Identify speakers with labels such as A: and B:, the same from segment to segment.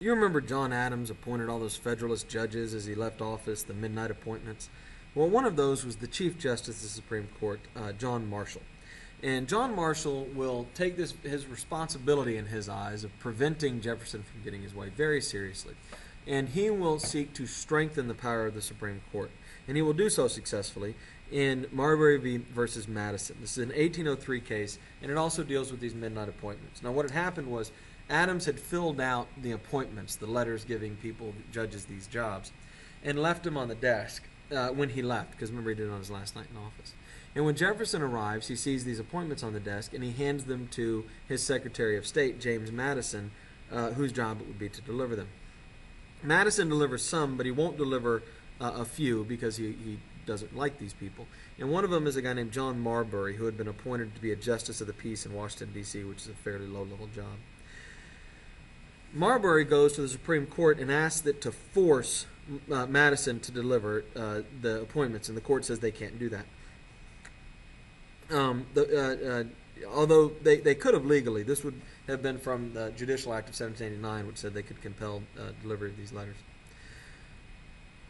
A: You remember John Adams appointed all those Federalist judges as he left office, the midnight appointments? Well, one of those was the Chief Justice of the Supreme Court, John Marshall. And John Marshall will take his responsibility in his eyes of preventing Jefferson from getting his way very seriously. And he will seek to strengthen the power of the Supreme Court. And he will do so successfully in Marbury versus Madison. This is an 1803 case, and it also deals with these midnight appointments. Now, what had happened was Adams had filled out the appointments, the letters giving people, judges, these jobs, and left them on the desk when he left, because remember he did it on his last night in office. And when Jefferson arrives, he sees these appointments on the desk, and he hands them to his Secretary of State, James Madison, whose job it would be to deliver them. Madison delivers some, but he won't deliver a few because he doesn't like these people. And one of them is a guy named John Marbury, who had been appointed to be a Justice of the Peace in Washington, D.C., which is a fairly low-level job. Marbury goes to the Supreme Court and asks it to force Madison to deliver the appointments, and the court says they can't do that. Although they could have legally. This would have been from the Judicial Act of 1789, which said they could compel delivery of these letters.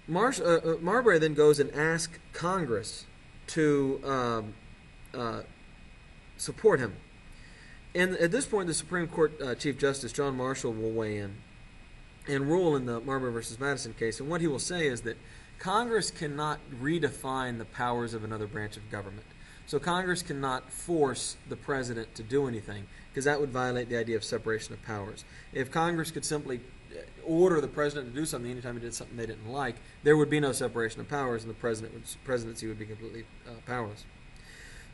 A: Marbury then goes and asks Congress to support him. And at this point, the Supreme Court Chief Justice John Marshall will weigh in and rule in the Marbury versus Madison case. And what he will say is that Congress cannot redefine the powers of another branch of government. So Congress cannot force the president to do anything, because that would violate the idea of separation of powers. If Congress could simply order the president to do something anytime he did something they didn't like, there would be no separation of powers, and the presidency would be completely powerless.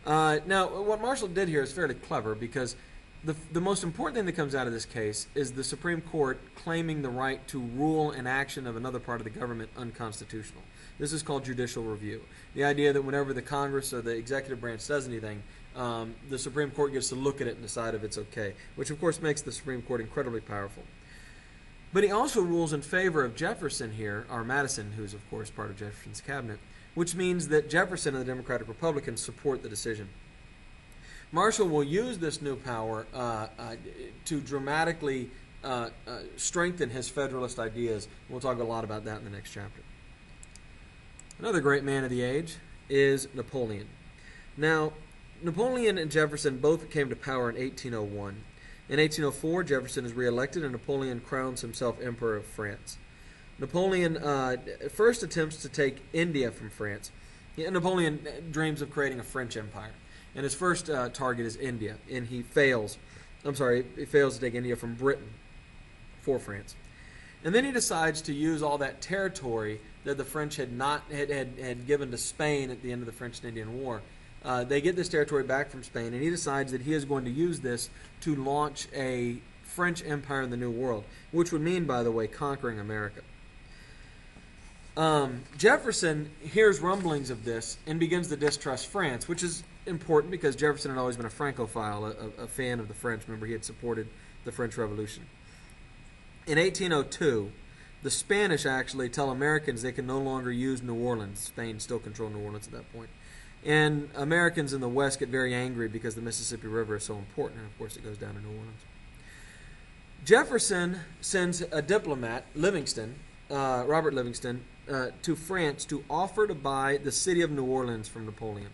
A: Now, what Marshall did here is fairly clever, because the most important thing that comes out of this case is the Supreme Court claiming the right to rule an action of another part of the government unconstitutional. This is called judicial review. The idea that whenever the Congress or the executive branch does anything, the Supreme Court gets to look at it and decide if it's okay, which of course makes the Supreme Court incredibly powerful. But he also rules in favor of Jefferson here, or Madison, who's of course part of Jefferson's cabinet, which means that Jefferson and the Democratic Republicans support the decision. Marshall will use this new power to dramatically strengthen his Federalist ideas. We'll talk a lot about that in the next chapter. Another great man of the age is Napoleon. Now, Napoleon and Jefferson both came to power in 1801. In 1804, Jefferson is reelected, and Napoleon crowns himself Emperor of France. Napoleon first attempts to take India from France. Napoleon dreams of creating a French empire, and his first target is India, and he fails. He fails to take India from Britain for France. And then he decides to use all that territory that the French had given to Spain at the end of the French and Indian War. They get this territory back from Spain, and he decides that he is going to use this to launch a French empire in the New World, which would mean, by the way, conquering America. Jefferson hears rumblings of this and begins to distrust France, which is important because Jefferson had always been a Francophile, a fan of the French. Remember, he had supported the French Revolution. In 1802, the Spanish actually tell Americans they can no longer use New Orleans. Spain still controlled New Orleans at that point. And Americans in the West get very angry because the Mississippi River is so important, and of course it goes down to New Orleans. Jefferson sends a diplomat, Robert Livingston, to France to offer to buy the city of New Orleans from Napoleon.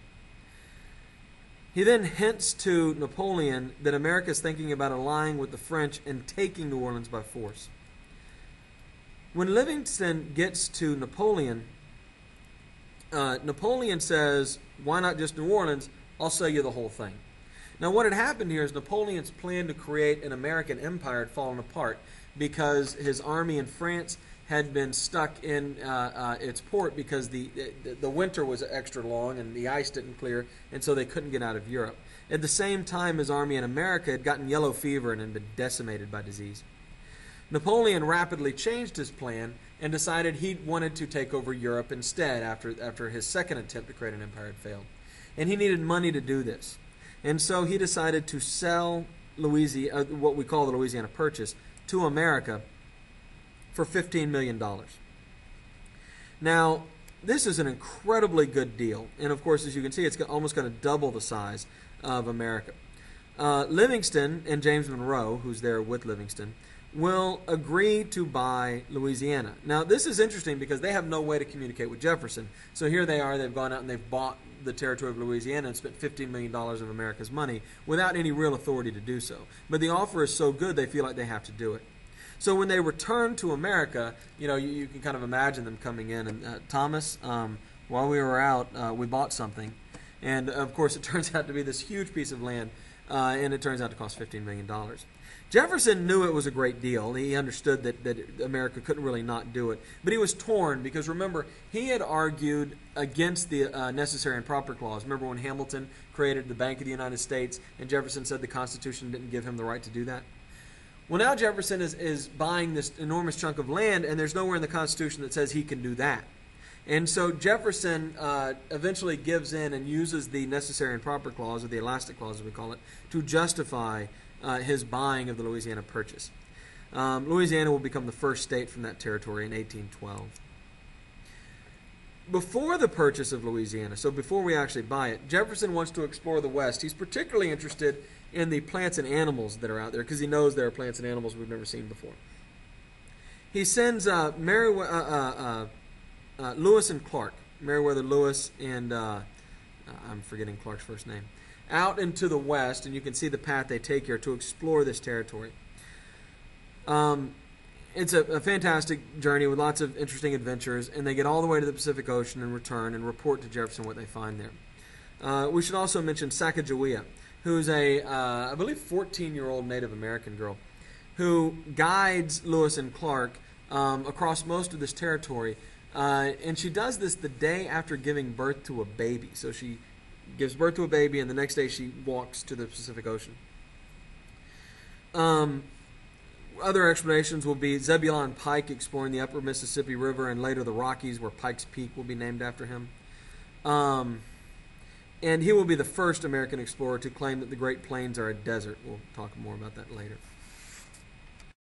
A: He then hints to Napoleon that America is thinking about allying with the French and taking New Orleans by force. When Livingston gets to Napoleon, Napoleon says, "Why not just New Orleans? I'll sell you the whole thing." Now, what had happened here is Napoleon's plan to create an American empire had fallen apart because his army in France had been stuck in its port because the winter was extra long and the ice didn't clear, and so they couldn't get out of Europe. At the same time, his army in America had gotten yellow fever and had been decimated by disease. Napoleon rapidly changed his plan and decided he wanted to take over Europe instead after his second attempt to create an empire had failed. And he needed money to do this. And so he decided to sell what we call the Louisiana Purchase to America for $15 million. Now, this is an incredibly good deal. And of course, as you can see, it's almost going to double the size of America. Livingston and James Monroe, who's there with Livingston, will agree to buy Louisiana. Now, this is interesting because they have no way to communicate with Jefferson. So here they are, they've gone out and they've bought the territory of Louisiana and spent $15 million of America's money without any real authority to do so. But the offer is so good, they feel like they have to do it. So when they return to America, you can kind of imagine them coming in. And Thomas, while we were out, we bought something. And, of course, it turns out to be this huge piece of land, and it turns out to cost $15 million. Jefferson knew it was a great deal. He understood that America couldn't really not do it. But he was torn because, remember, he had argued against the Necessary and Proper Clause. Remember when Hamilton created the Bank of the United States and Jefferson said the Constitution didn't give him the right to do that? Well, now Jefferson is buying this enormous chunk of land, and there's nowhere in the Constitution that says he can do that. And so Jefferson eventually gives in and uses the Necessary and Proper Clause, or the Elastic Clause as we call it, to justify his buying of the Louisiana Purchase. Louisiana will become the first state from that territory in 1812. Before the purchase of Louisiana, so before we actually buy it, Jefferson wants to explore the West. He's particularly interested in the plants and animals that are out there because he knows there are plants and animals we've never seen before. He sends Lewis and Clark, Meriwether Lewis and I'm forgetting Clark's first name, out into the West, and you can see the path they take here to explore this territory. It's a fantastic journey with lots of interesting adventures, and they get all the way to the Pacific Ocean and return and report to Jefferson what they find there. We should also mention Sacagawea, who's I believe, 14-year-old Native American girl who guides Lewis and Clark across most of this territory, and she does this the day after giving birth to a baby. So she gives birth to a baby, and the next day she walks to the Pacific Ocean. Other explanations will be Zebulon Pike exploring the upper Mississippi River and later the Rockies, where Pike's Peak will be named after him. And he will be the first American explorer to claim that the Great Plains are a desert. We'll talk more about that later.